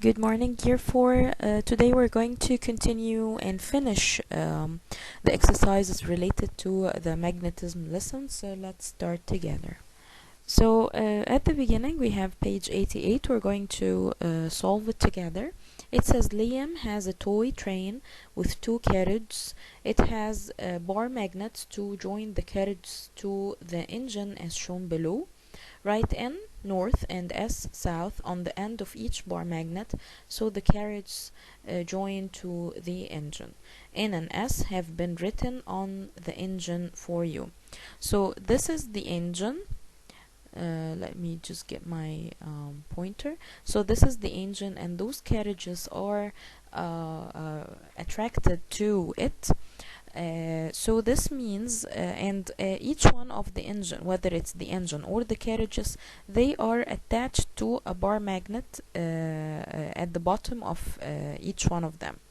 Good morning, Year 4. Today we're going to continue and finish the exercises related to the magnetism lesson. So let's start together. So at the beginning we have page 88. We're going to solve it together. It says Liam has a toy train with two carriages. It has bar magnets to join the carriages to the engine as shown below. Write N north and S south on the end of each bar magnet so the carriages join to the engine. N and S have been written on the engine for you. So this is the engine. Let me just get my pointer. So this is the engine and those carriages are attracted to it. So this means and each one of the engine, whether it's the engine or the carriages, they are attached to a bar magnet at the bottom of each one of them.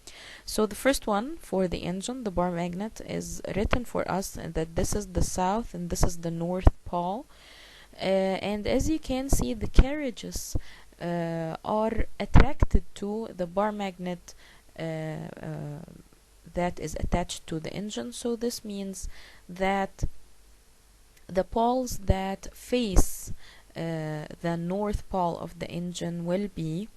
So the first one for the engine, the bar magnet, is written for us that this is the south and this is the north pole. And as you can see, the carriages are attracted to the bar magnet that is attached to the engine. So this means that the poles that face the north pole of the engine will be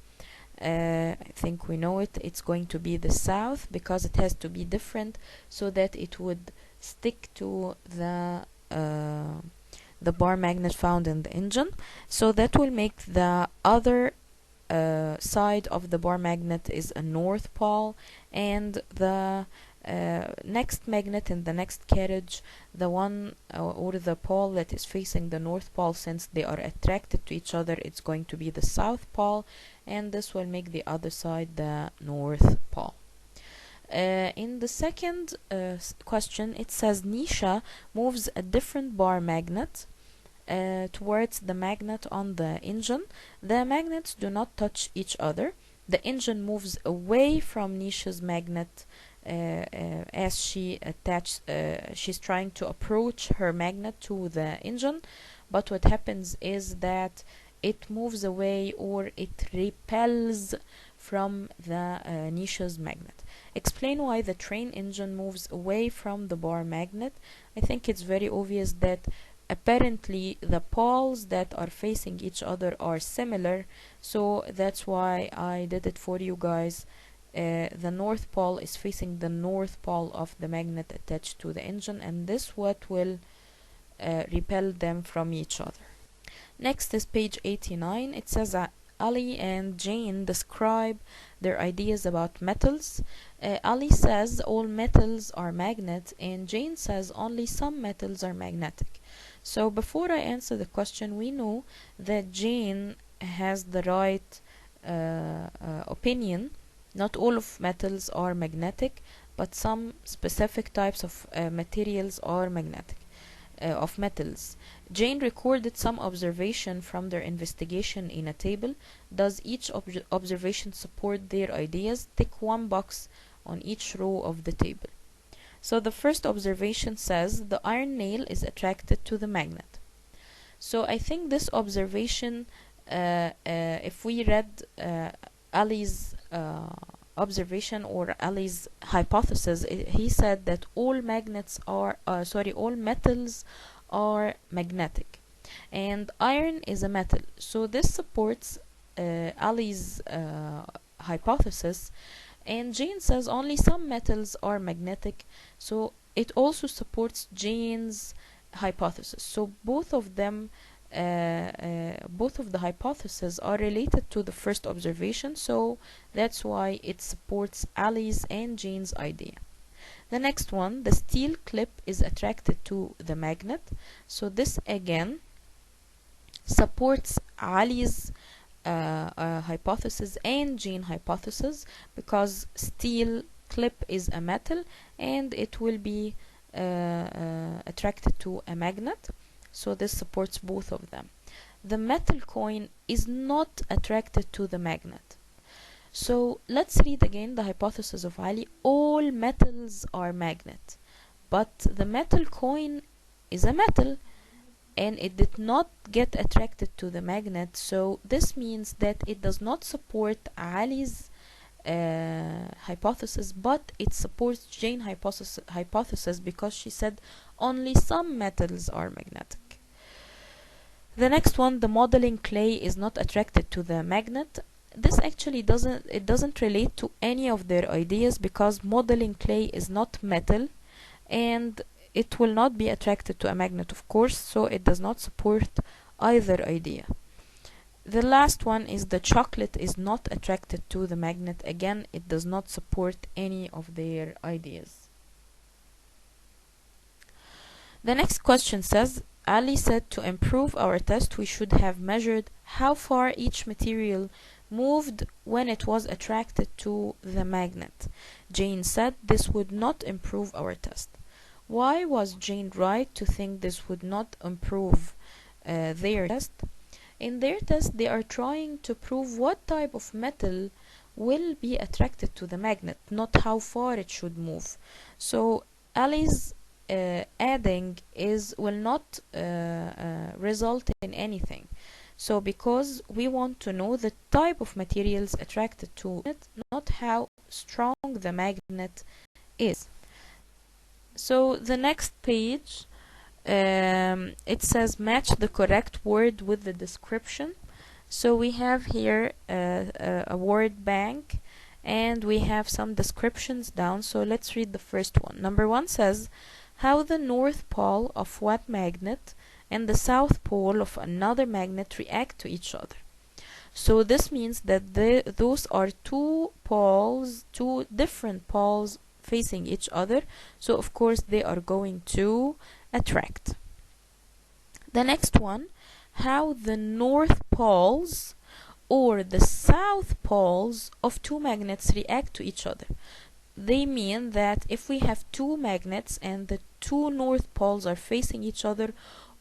I think we know it, it's going to be the south, because it has to be different so that it would stick to the bar magnet found in the engine. So that will make the other side of the bar magnet is a north pole, and the next magnet in the next carriage, the one or the pole that is facing the north pole, since they are attracted to each other, it's going to be the south pole, and this will make the other side the north pole. In the second question, it says Nisha moves a different bar magnet towards the magnet on the engine. The magnets do not touch each other. The engine moves away from Nisha's magnet as she she's trying to approach her magnet to the engine, but what happens is that it moves away, or it repels from the Nisha's magnet. Explain why the train engine moves away from the bar magnet. I think it's very obvious that apparently the poles that are facing each other are similar, so that's why I did it for you guys. The north pole is facing the north pole of the magnet attached to the engine, and this what will repel them from each other. Next is page 89. It says Ali and Jane describe their ideas about metals. Ali says all metals are magnets, and Jane says only some metals are magnetic. So before I answer the question, we know that Jane has the right opinion. Not all of metals are magnetic, but some specific types of materials are magnetic. Of metals. Jane recorded some observation from their investigation in a table. Does each observation support their ideas? Tick one box on each row of the table. So the first observation says the iron nail is attracted to the magnet. So I think this observation, if we read Ali's observation or Ali's hypothesis, he said that all metals are magnetic, and iron is a metal. So this supports Ali's hypothesis, and Jane says only some metals are magnetic, so it also supports Jane's hypothesis. So both of them both of the hypotheses are related to the first observation, so that's why it supports Ali's and Jane's idea. The next one, the steel clip is attracted to the magnet, so this again supports Ali's hypothesis and Jane hypothesis, because steel clip is a metal and it will be attracted to a magnet. So this supports both of them. The metal coin is not attracted to the magnet. So let's read again the hypothesis of Ali. All metals are magnet, but the metal coin is a metal, and it did not get attracted to the magnet. So this means that it does not support Ali's hypothesis, but it supports Jane's hypothesis because she said only some metals are magnetic. The next one, the modeling clay is not attracted to the magnet. This actually doesn't relate to any of their ideas, because modeling clay is not metal and it will not be attracted to a magnet, of course, so it does not support either idea. The last one is the chocolate is not attracted to the magnet. Again, it does not support any of their ideas. The next question says, Ali said to improve our test we should have measured how far each material moved when it was attracted to the magnet. Jane said this would not improve our test. Why was Jane right to think this would not improve their test? In their test, they are trying to prove what type of metal will be attracted to the magnet, not how far it should move. So Ali's adding will not result in anything. So because we want to know the type of materials attracted to it, not how strong the magnet is. So the next page, it says match the correct word with the description. So we have here a word bank, and we have some descriptions down. So let's read the first one. Number 1 says how the north pole of one magnet and the south pole of another magnet react to each other. So this means that those are two different poles facing each other, so of course they are going to attract. The next one, how the north poles or the south poles of two magnets react to each other. They mean that if we have two magnets and the two north poles are facing each other,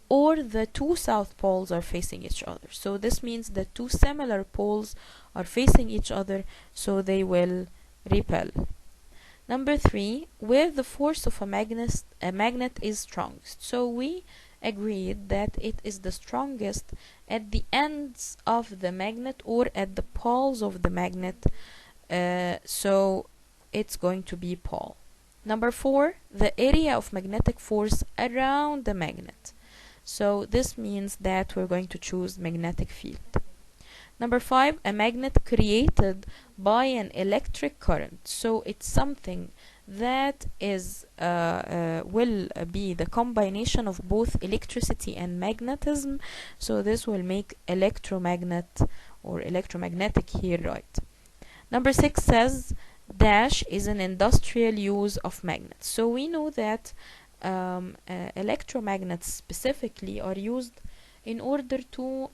or the two south poles are facing each other. So this means that two similar poles are facing each other, so they will repel. Number 3, where the force of a magnet is strongest. So we agreed that it is the strongest at the ends of the magnet or at the poles of the magnet. So it's going to be pole. Number 4, the area of magnetic force around the magnet. So this means that we're going to choose magnetic field. Number 5, a magnet created by an electric current. So it's something that is will be the combination of both electricity and magnetism. So this will make electromagnet or electromagnetic here, right? Number 6 says dash is an industrial use of magnets. So we know that electromagnets specifically are used in order to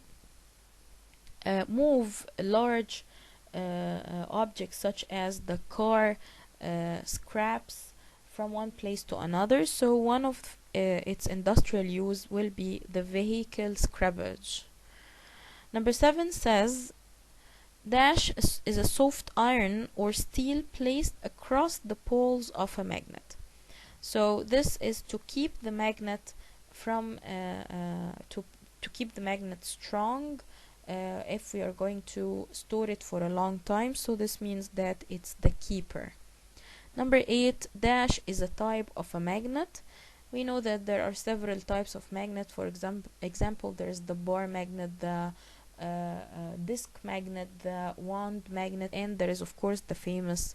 move large objects such as the car scraps from one place to another. So one of its industrial use will be the vehicle scrappage. Number 7 says dash is a soft iron or steel placed across the poles of a magnet. So this is to keep the magnet from to keep the magnet strong if we are going to store it for a long time. So this means that it's the keeper. Number 8, dash is a type of a magnet. We know that there are several types of magnet. For example, there's the bar magnet, the disc magnet, the wand magnet, and there is of course the famous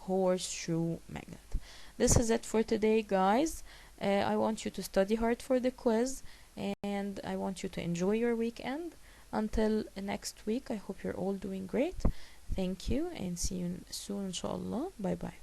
horseshoe magnet. This is it for today, guys. I want you to study hard for the quiz, and I want you to enjoy your weekend. Until next week, I hope you're all doing great. Thank you, and see you soon, inshallah. Bye bye.